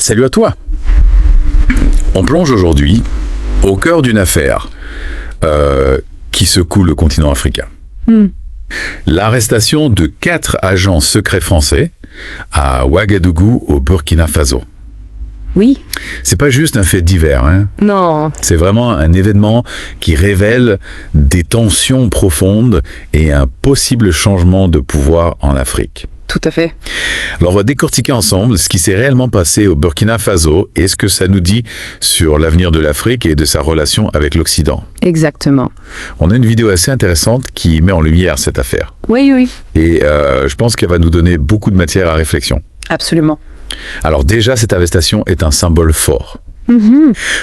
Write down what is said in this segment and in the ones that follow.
Salut à toi. On plonge aujourd'hui au cœur d'une affaire qui secoue le continent africain. L'arrestation de 4 agents secrets français à Ouagadougou, au Burkina Faso. Oui. C'est pas juste un fait divers, hein. Non. C'est vraiment un événement qui révèle des tensions profondes et un possible changement de pouvoir en Afrique. Tout à fait. Alors on va décortiquer ensemble ce qui s'est réellement passé au Burkina Faso et ce que ça nous dit sur l'avenir de l'Afrique et de sa relation avec l'Occident. Exactement. On a une vidéo assez intéressante qui met en lumière cette affaire. Oui. Et je pense qu'elle va nous donner beaucoup de matière à réflexion. Absolument. Alors déjà, cette arrestation est un symbole fort.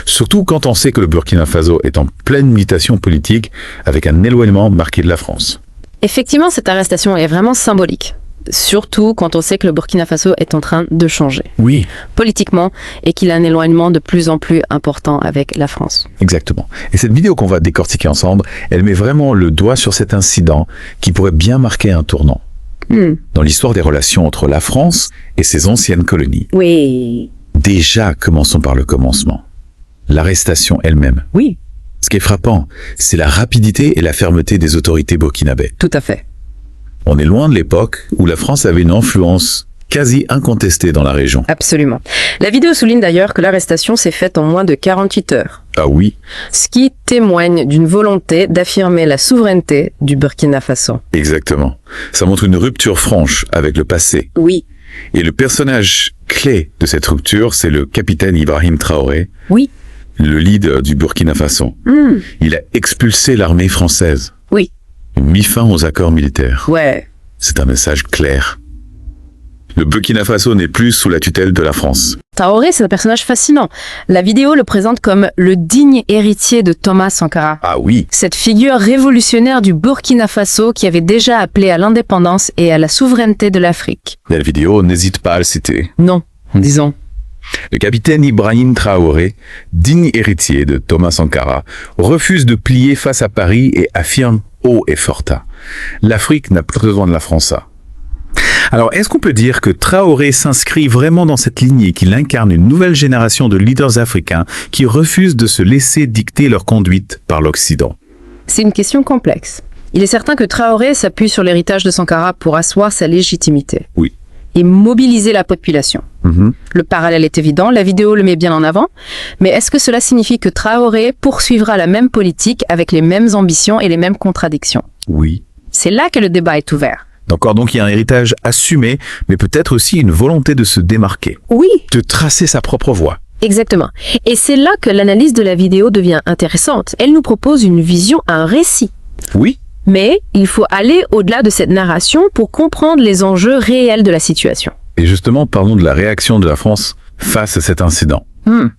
Surtout quand on sait que le Burkina Faso est en pleine mutation politique avec un éloignement marqué de la France. Effectivement, cette arrestation est vraiment symbolique. Surtout quand on sait que le Burkina Faso est en train de changer. Oui. Politiquement, et qu'il a un éloignement de plus en plus important avec la France. Exactement. Et cette vidéo qu'on va décortiquer ensemble, elle met vraiment le doigt sur cet incident qui pourrait bien marquer un tournant dans l'histoire des relations entre la France et ses anciennes colonies. Oui. Déjà, commençons par le commencement. L'arrestation elle-même. Oui. Ce qui est frappant, c'est la rapidité et la fermeté des autorités burkinabées. Tout à fait. On est loin de l'époque où la France avait une influence quasi incontestée dans la région. Absolument. La vidéo souligne d'ailleurs que l'arrestation s'est faite en moins de 48 heures. Ah oui, Ce qui témoigne d'une volonté d'affirmer la souveraineté du Burkina Faso. exactement. Ça montre une rupture franche avec le passé. Oui. Et le personnage clé de cette rupture, c'est le capitaine Ibrahim Traoré, Oui. le leader du Burkina Faso. Il a expulsé l'armée française, Oui. mis fin aux accords militaires. Ouais. C'est un message clair. Le Burkina Faso n'est plus sous la tutelle de la France. Traoré, c'est un personnage fascinant. La vidéo le présente comme le digne héritier de Thomas Sankara. Ah oui, Cette figure révolutionnaire du Burkina Faso qui avait déjà appelé à l'indépendance et à la souveraineté de l'Afrique. la vidéo n'hésite pas à le citer. Non, disons. Le capitaine Ibrahim Traoré, digne héritier de Thomas Sankara, refuse de plier face à Paris et affirme haut et forta: l'Afrique n'a plus besoin de la France. Alors, est-ce qu'on peut dire que Traoré s'inscrit vraiment dans cette lignée et qu'il incarne une nouvelle génération de leaders africains qui refusent de se laisser dicter leur conduite par l'Occident? C'est une question complexe. Il est certain que Traoré s'appuie sur l'héritage de Sankara pour asseoir sa légitimité. Oui. Et mobiliser la population. Le parallèle est évident, la vidéo le met bien en avant, mais est-ce que cela signifie que Traoré poursuivra la même politique avec les mêmes ambitions et les mêmes contradictions? Oui. C'est là que le débat est ouvert. D'accord, donc il y a un héritage assumé, mais peut-être aussi une volonté de se démarquer, Oui, de tracer sa propre voie. exactement. Et c'est là que l'analyse de la vidéo devient intéressante. Elle nous propose une vision, un récit. Oui. Mais il faut aller au-delà de cette narration pour comprendre les enjeux réels de la situation. Et justement, parlons de la réaction de la France face à cet incident.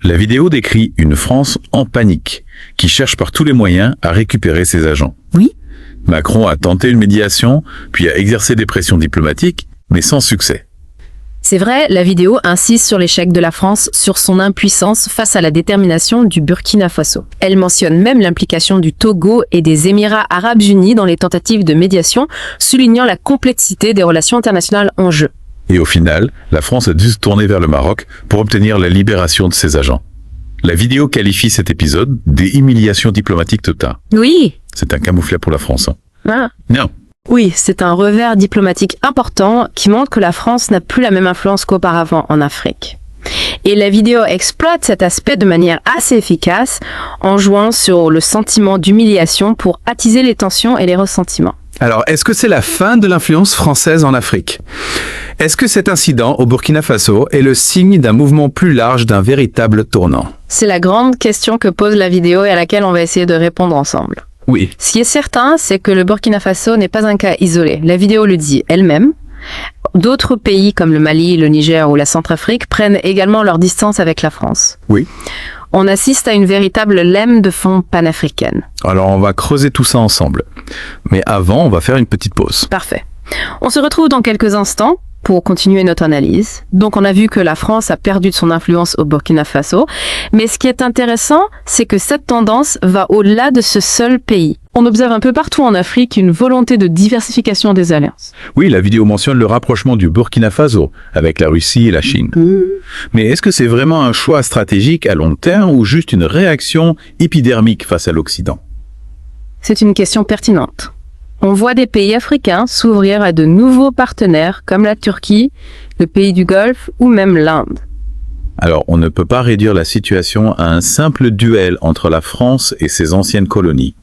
La vidéo décrit une France en panique, qui cherche par tous les moyens à récupérer ses agents. Oui. Macron a tenté une médiation, puis a exercé des pressions diplomatiques, mais sans succès. C'est vrai, la vidéo insiste sur l'échec de la France, sur son impuissance face à la détermination du Burkina Faso. Elle mentionne même l'implication du Togo et des Émirats arabes unis dans les tentatives de médiation, soulignant la complexité des relations internationales en jeu. Et au final, la France a dû se tourner vers le Maroc pour obtenir la libération de ses agents. La vidéo qualifie cet épisode des humiliations diplomatiques totales. Oui. C'est un camouflet pour la France. Ah. Non. Oui, c'est un revers diplomatique important qui montre que la France n'a plus la même influence qu'auparavant en Afrique. Et la vidéo exploite cet aspect de manière assez efficace en jouant sur le sentiment d'humiliation pour attiser les tensions et les ressentiments. Alors, est-ce que c'est la fin de l'influence française en Afrique? Est-ce que cet incident au Burkina Faso est le signe d'un mouvement plus large, d'un véritable tournant? C'est la grande question que pose la vidéo et à laquelle on va essayer de répondre ensemble. Oui. Ce qui est certain, c'est que le Burkina Faso n'est pas un cas isolé. La vidéo le dit elle-même. D'autres pays comme le Mali, le Niger ou la Centrafrique prennent également leur distance avec la France. Oui. On assiste à une véritable lame de fond panafricaine. Alors, on va creuser tout ça ensemble. Mais avant, on va faire une petite pause. Parfait. On se retrouve dans quelques instants pour continuer notre analyse. Donc on a vu que la France a perdu de son influence au Burkina Faso, mais ce qui est intéressant, c'est que cette tendance va au-delà de ce seul pays. On observe un peu partout en Afrique une volonté de diversification des alliances. Oui, la vidéo mentionne le rapprochement du Burkina Faso avec la Russie et la Chine. Mais est-ce que c'est vraiment un choix stratégique à long terme ou juste une réaction épidermique face à l'Occident? C'est une question pertinente. On voit des pays africains s'ouvrir à de nouveaux partenaires comme la Turquie, le pays du Golfe ou même l'Inde. Alors, on ne peut pas réduire la situation à un simple duel entre la France et ses anciennes colonies.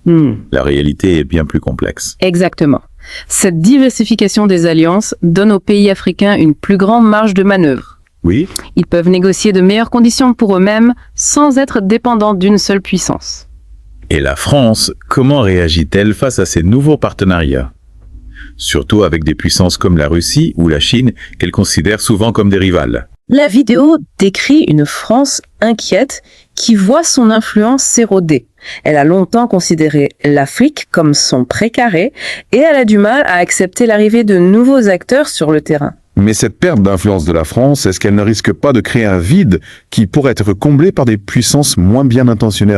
La réalité est bien plus complexe. Exactement. Cette diversification des alliances donne aux pays africains une plus grande marge de manœuvre. Oui, Ils peuvent négocier de meilleures conditions pour eux-mêmes sans être dépendants d'une seule puissance. et la France, comment réagit-elle face à ces nouveaux partenariats? Surtout avec des puissances comme la Russie ou la Chine, qu'elle considère souvent comme des rivales. La vidéo décrit une France inquiète qui voit son influence s'éroder. Elle a longtemps considéré l'Afrique comme son précaré et elle a du mal à accepter l'arrivée de nouveaux acteurs sur le terrain. Mais cette perte d'influence de la France, est-ce qu'elle ne risque pas de créer un vide qui pourrait être comblé par des puissances moins bien intentionnées?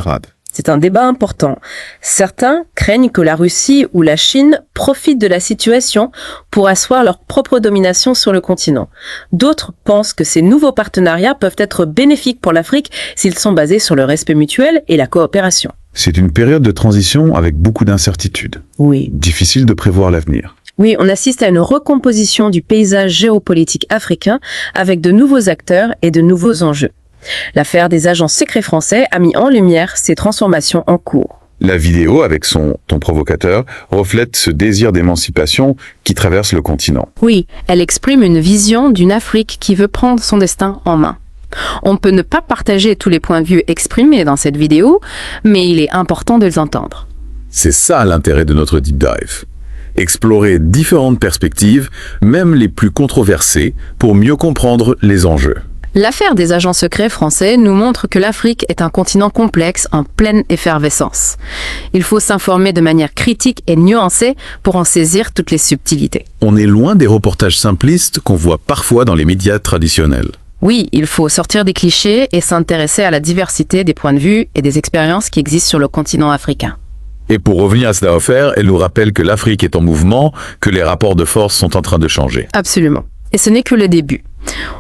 C'est un débat important. Certains craignent que la Russie ou la Chine profitent de la situation pour asseoir leur propre domination sur le continent. D'autres pensent que ces nouveaux partenariats peuvent être bénéfiques pour l'Afrique s'ils sont basés sur le respect mutuel et la coopération. C'est une période de transition avec beaucoup d'incertitudes. Oui. Difficile de prévoir l'avenir. Oui, on assiste à une recomposition du paysage géopolitique africain avec de nouveaux acteurs et de nouveaux enjeux. L'affaire des agents secrets français a mis en lumière ces transformations en cours. La vidéo, avec son ton provocateur, reflète ce désir d'émancipation qui traverse le continent. Oui, elle exprime une vision d'une Afrique qui veut prendre son destin en main. On peut ne pas partager tous les points de vue exprimés dans cette vidéo, mais il est important de les entendre. C'est ça l'intérêt de notre deep dive. Explorer différentes perspectives, même les plus controversées, pour mieux comprendre les enjeux. L'affaire des agents secrets français nous montre que l'Afrique est un continent complexe en pleine effervescence. Il faut s'informer de manière critique et nuancée pour en saisir toutes les subtilités. On est loin des reportages simplistes qu'on voit parfois dans les médias traditionnels. Oui, il faut sortir des clichés et s'intéresser à la diversité des points de vue et des expériences qui existent sur le continent africain. Et pour revenir à cette affaire, elle nous rappelle que l'Afrique est en mouvement, que les rapports de force sont en train de changer. Absolument. Et ce n'est que le début.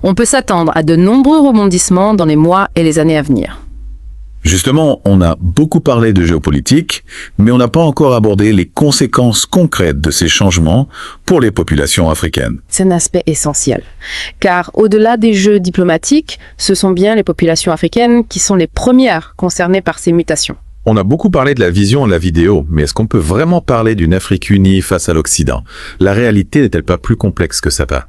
On peut s'attendre à de nombreux rebondissements dans les mois et les années à venir. Justement, on a beaucoup parlé de géopolitique, mais on n'a pas encore abordé les conséquences concrètes de ces changements pour les populations africaines. C'est un aspect essentiel. Car au-delà des jeux diplomatiques, ce sont bien les populations africaines qui sont les premières concernées par ces mutations. On a beaucoup parlé de la vision de la vidéo, mais est-ce qu'on peut vraiment parler d'une Afrique unie face à l'Occident? La réalité n'est-elle pas plus complexe que ça va?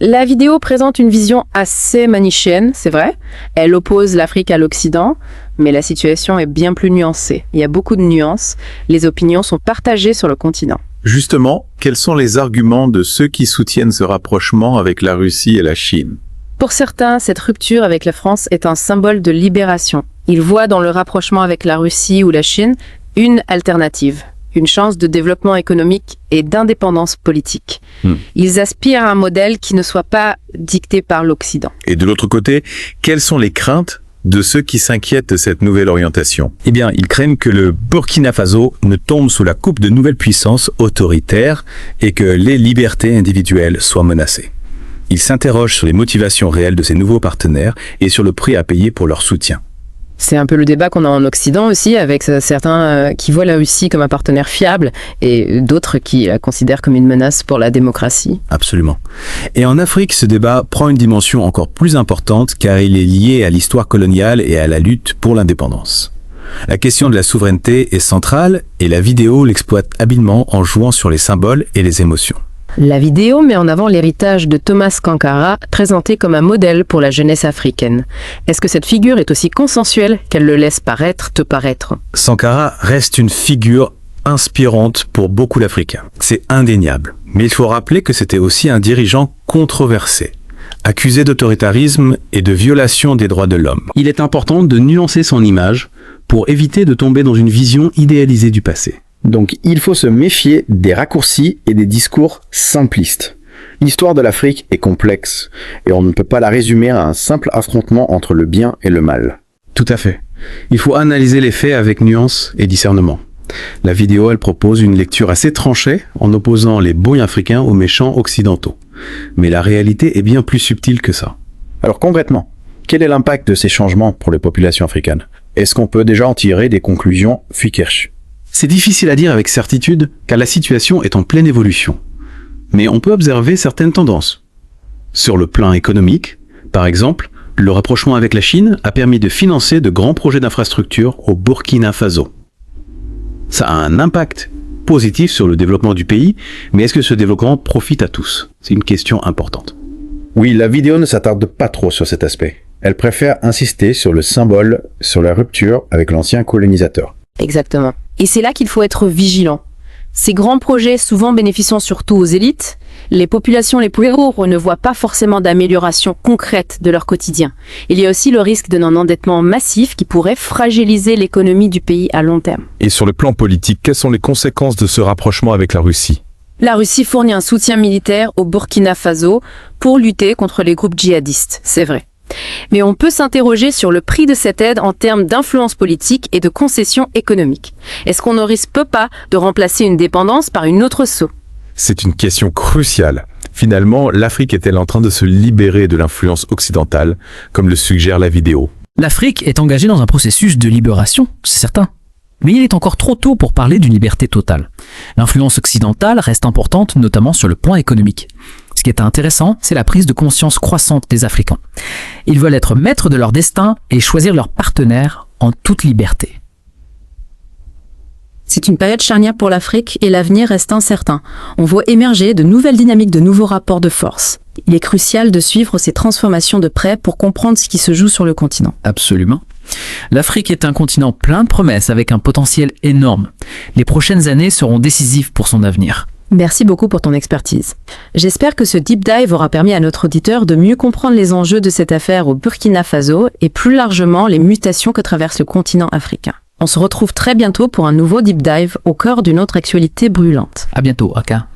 La vidéo présente une vision assez manichéenne, c'est vrai. Elle oppose l'Afrique à l'Occident, mais la situation est bien plus nuancée. Il y a beaucoup de nuances. Les opinions sont partagées sur le continent. Justement, quels sont les arguments de ceux qui soutiennent ce rapprochement avec la Russie et la Chine? Pour certains, cette rupture avec la France est un symbole de libération. Ils voient dans le rapprochement avec la Russie ou la Chine une alternative, une chance de développement économique et d'indépendance politique. Ils aspirent à un modèle qui ne soit pas dicté par l'Occident. Et de l'autre côté, quelles sont les craintes de ceux qui s'inquiètent de cette nouvelle orientation? Eh bien, ils craignent que le Burkina Faso ne tombe sous la coupe de nouvelles puissances autoritaires et que les libertés individuelles soient menacées. Ils s'interrogent sur les motivations réelles de ces nouveaux partenaires et sur le prix à payer pour leur soutien. C'est un peu le débat qu'on a en Occident aussi, avec certains qui voient la Russie comme un partenaire fiable et d'autres qui la considèrent comme une menace pour la démocratie. Absolument. Et en Afrique, ce débat prend une dimension encore plus importante car il est lié à l'histoire coloniale et à la lutte pour l'indépendance. La question de la souveraineté est centrale et la vidéo l'exploite habilement en jouant sur les symboles et les émotions. La vidéo met en avant l'héritage de Thomas Sankara, présenté comme un modèle pour la jeunesse africaine. Est-ce que cette figure est aussi consensuelle qu'elle le laisse te paraître? Sankara reste une figure inspirante pour beaucoup d'Africains. C'est indéniable. Mais il faut rappeler que c'était aussi un dirigeant controversé, accusé d'autoritarisme et de violation des droits de l'homme. Il est important de nuancer son image pour éviter de tomber dans une vision idéalisée du passé. Donc il faut se méfier des raccourcis et des discours simplistes. L'histoire de l'Afrique est complexe, et on ne peut pas la résumer à un simple affrontement entre le bien et le mal. Tout à fait. Il faut analyser les faits avec nuance et discernement. La vidéo, elle propose une lecture assez tranchée en opposant les bons africains aux méchants occidentaux. Mais la réalité est bien plus subtile que ça. Alors concrètement, quel est l'impact de ces changements pour les populations africaines? Est-ce qu'on peut déjà en tirer des conclusions Fikirch? C'est difficile à dire avec certitude car la situation est en pleine évolution. Mais on peut observer certaines tendances. Sur le plan économique, par exemple, le rapprochement avec la Chine a permis de financer de grands projets d'infrastructure au Burkina Faso. Ça a un impact positif sur le développement du pays, mais est-ce que ce développement profite à tous? C'est une question importante. Oui, la vidéo ne s'attarde pas trop sur cet aspect. Elle préfère insister sur le symbole, sur la rupture avec l'ancien colonisateur. Exactement. Et c'est là qu'il faut être vigilant. Ces grands projets, souvent bénéficiant surtout aux élites, les populations les plus pauvres ne voient pas forcément d'amélioration concrète de leur quotidien. Il y a aussi le risque d'un endettement massif qui pourrait fragiliser l'économie du pays à long terme. Et sur le plan politique, quelles sont les conséquences de ce rapprochement avec la Russie? La Russie fournit un soutien militaire au Burkina Faso pour lutter contre les groupes djihadistes, c'est vrai. Mais on peut s'interroger sur le prix de cette aide en termes d'influence politique et de concessions économiques. Est-ce qu'on ne risque pas de remplacer une dépendance par une autre sceau? C'est une question cruciale. Finalement, l'Afrique est-elle en train de se libérer de l'influence occidentale, comme le suggère la vidéo? L'Afrique est engagée dans un processus de libération, c'est certain. Mais il est encore trop tôt pour parler d'une liberté totale. L'influence occidentale reste importante, notamment sur le plan économique. Ce qui est intéressant, c'est la prise de conscience croissante des Africains. Ils veulent être maîtres de leur destin et choisir leurs partenaires en toute liberté. C'est une période charnière pour l'Afrique et l'avenir reste incertain. On voit émerger de nouvelles dynamiques, de nouveaux rapports de force. Il est crucial de suivre ces transformations de près pour comprendre ce qui se joue sur le continent. Absolument. L'Afrique est un continent plein de promesses avec un potentiel énorme. Les prochaines années seront décisives pour son avenir. Merci beaucoup pour ton expertise. J'espère que ce deep dive aura permis à notre auditeur de mieux comprendre les enjeux de cette affaire au Burkina Faso et plus largement les mutations que traverse le continent africain. On se retrouve très bientôt pour un nouveau deep dive au cœur d'une autre actualité brûlante. À bientôt, Aka.